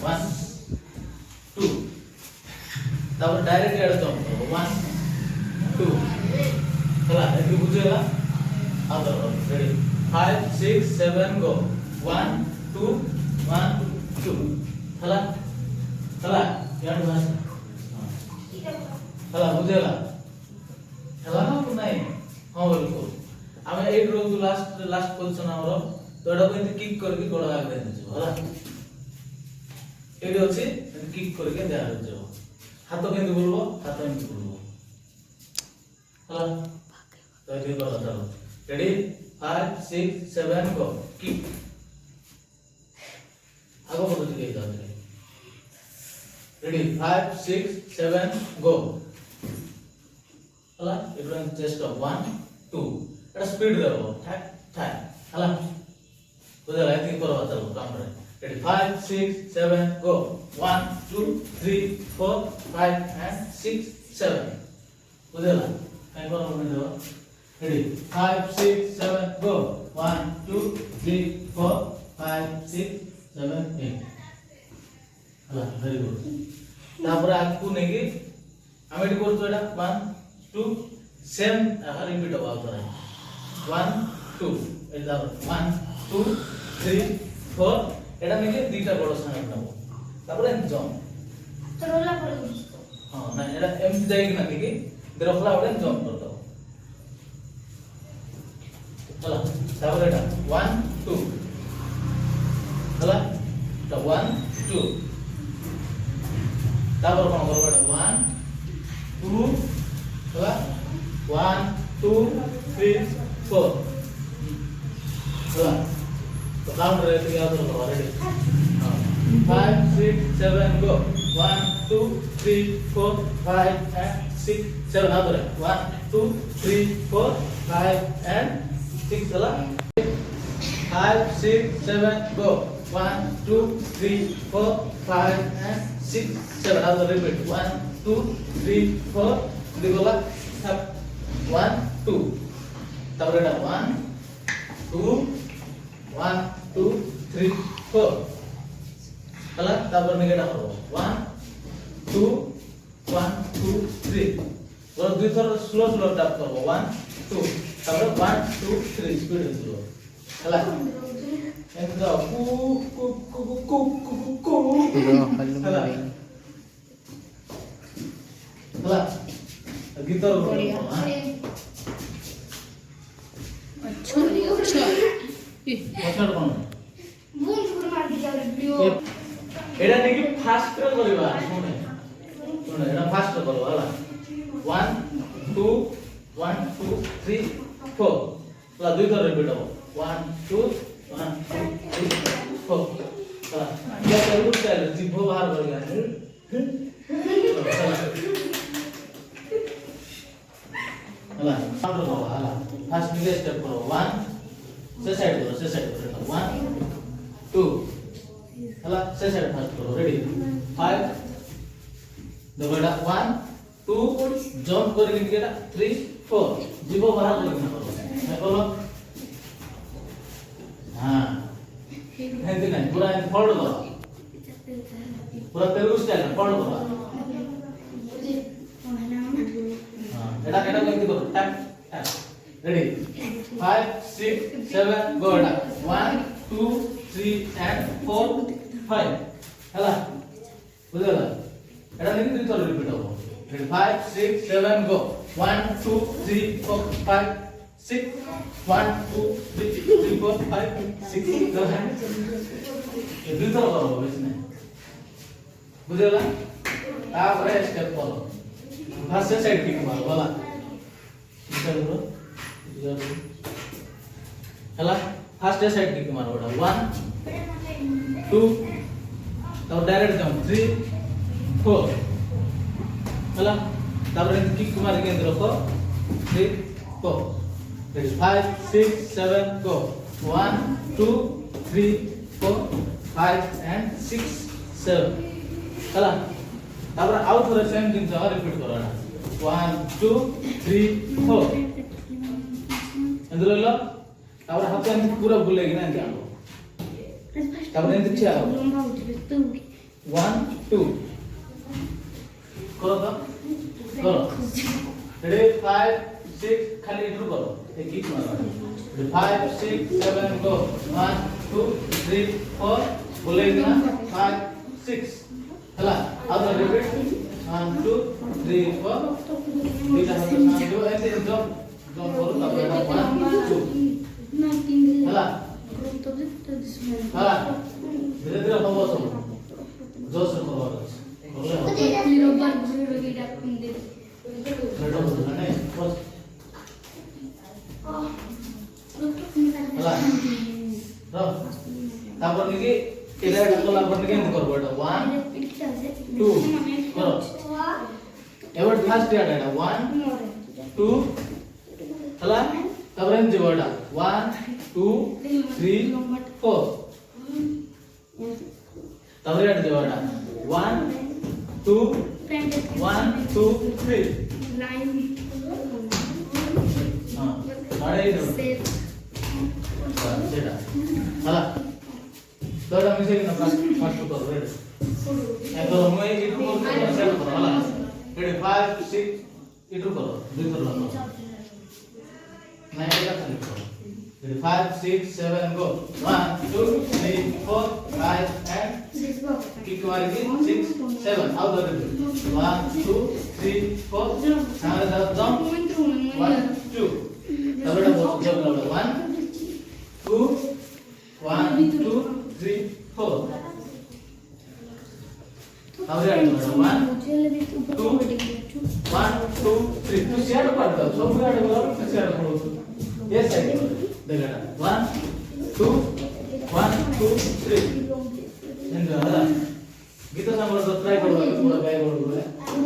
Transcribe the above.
1 2 তারপর direct add jump করব 1 2 হলা একটু বুঝেলা আদর রেডি 5 6 7 গো 1 2 1 2 হলা হলা ইয়ার ভাষ হলা বুঝেলা হলা না তো নাই হ্যাঁ বলবো আমি এই রো লাস্ট পজিশন আমার তো এটা কিন্তু কিক করকে গোড়া আগে দেন হলা এটি হচ্ছে কিক করকে দেওয়া হচ্ছে হাত কিন্তু বলবো হাত কিন্তু বলবো হলা তো এটি বলা চলো রেডি 5 6 7 গো কিক আগো বলো ঠিক আছে রেডি 5 6 7 গো হলা এবার চেস্ট অফ 1 2 এটা স্পিড দেব ঠাক ঠাক হলা বুঝলা এটি করবা চলো কামরে রেডি 5 6 7 গো 1 2 3 4 5 and 6 7 বুঝলা কাই করব মনে দাও রেডি 5 6 7 গো 1 2 3 4 5 6 7 8 হলা ভেরি গুড তারপরে আকু নেকি আমি এটি করছো এটা 1 2 সেম রিপিট হবে আবার 1 2 এটা 1 2 3 4 এটা নেকি দুইটা বড় সাইন নাও তারপরে জম্প তো রোলা করে দিস তো হ্যাঁ না এটা এমটি যাই না নেকি দরখলা ওটা জম্প করতে হবে হলা তারপরে এটা 1 2 হলা এটা 1 2 তারপর কোন করব এটা 1 2 হলা 1 2 3 4 হলা তো কাউন্ট রে থেকে আদর করো রেডি 5 6 7 গো 1 2 3 4 5 and 6 7 আদর 1 2 3 4 5 and 6 হলা 5 6 7 go 1 2 3 4 5 and 6 7 other repeat 1 2 3 4 digola 1 2 তারপরে এটা 1 2 1 2 3 4 হলা তারপর নিকেটা করব 1 2 1 2 3 ওর দুই থর স্লো স্লো ট্যাপ করব 1 2 তারপরে 1 2 3 স্পিড স্লো হলা এন্ড কু কু কু কু কু কু হলা হলা গিটার बढ़िया अच्छा अच्छा পছন্দ কোন বুন করে মার দিও ভিডিও এটা নাকি ফাস্ট করে করিবা শুনে শুনে এটা ফাস্ট করব হলা 1 2 1 2 3 4 হলা দুই থর রিপিট হবে 1 2 1 2 3 4 হলা এটা তেলুগু স্টাইল জিভ বাহার করিবা হলা কাউন্ট করো হলা ফার্স্ট নিকে স্টেপ করো 1 से साइड करो 1 2 हला से साइड फास्ट करो रेडी 5 दोबारा 1 2 जंप करके निकेटा 3 4 जीवो बाहर करके करो मैं बोलो हां ऐसे नहीं पूरा फोल्ड करो पूरा तेलुगु स्टाइल फोल्ड करो हां एटा एटा करके करो tap tap ready 5 6 7 go down 1 2 3 and 4 5 हला बुझला एटा नहीं दुई थर रिपीट हो रेडी 5 6 7 go 1 2 3 4 5 6 1 2 3 4 5 6 go hand ये दुई थर करो बेस नहीं बुझला तापर स्टेप करो फर्स्ट साइड किक मारो वाला चलो हला फर्स्ट साइड किक मारो बेटा 1 2 तब डायरेक्ट जंप 3 4 हला तब किक मार के अंदर रखो 3 4 रेडी 5 6 7 go 1 2 3 4 5 and 6 7 हला तब आउट थोड़ा सेम दिन से रिपीट करो ना 1 2 3 4 अंदर लो তারপরে হাতে আমি পুরো ভুলে গিয়ে না যাবো তারপরে এদিকে চাও 1 2 करो तो करो रेडी 5 6 खाली इधर करो एक किक मारो रेडी 5 6 7 गो 1 2 3 4 बोलेगा ना 5 6 हला अब रिपीट 1 2 3 4 तीन हाथ से दो ऐसे जंप जंप करो तब 1 2 हला हला धीरे धीरे हो सब जोश से करो बोले रेडो बोलने बस हला रो तापर निके इधर कला पर निके एंड करो बेटा 1 2 करो एवर फास्ट यार बेटा 1 2 हला तापर एंड बेटा 1 2 3 4 तापर यार बेटा 1 2 1 2 3 हां अरे इधर सेटा हला थोड़ा मिसे ना फास्ट करो रेडी एतो मैं इधर को सेट करो हला रेडी 5 6 इधर करो दूसरा लो मैं इधर खाली करो रेडी 5 6 7 गो 1 2 3 4 5 and किक मारेंगे 6 7 आउट कर दो 1 2 3 4 हमारे साथ जंप 1 2 तब बेटा बहुत जंप करो 1 2 1 2 3 4 अब यार 1 2 1 2 3 तो शेयर कर दो सब यार बोलो शेयर करो ये साइड देखना 1 2 1 2 3 इंद्र हला गीता सांबर तो ट्राई करो पूरा गाय करो